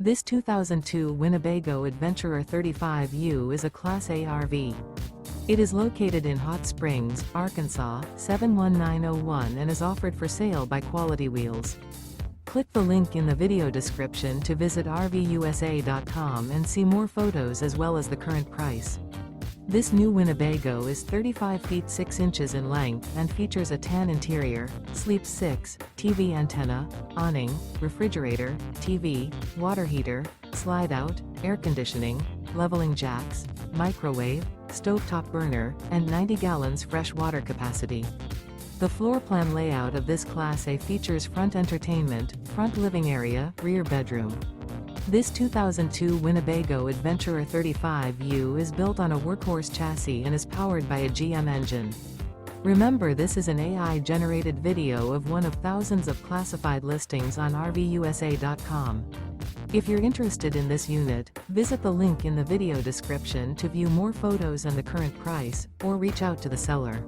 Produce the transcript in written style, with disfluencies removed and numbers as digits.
This 2002 Winnebago Adventurer 35U is a Class A RV. It is located in Hot Springs, Arkansas, 71901 and is offered for sale by Quality Wheelz. Click the link in the video description to visit RVUSA.com and see more photos as well as the current price. This new Winnebago is 35 feet 6 inches in length and features a tan interior, sleep 6, TV antenna, awning, refrigerator, TV, water heater, slide-out, air conditioning, leveling jacks, microwave, stovetop burner, and 90 gallons fresh water capacity. The floor plan layout of this Class A features front entertainment, front living area, rear bedroom. This 2002 Winnebago Adventurer 35U is built on a WorkHorse chassis and is powered by a GM engine. Remember, this is an AI-generated video of one of thousands of classified listings on RVUSA.com. If you're interested in this unit, visit the link in the video description to view more photos and the current price, or reach out to the seller.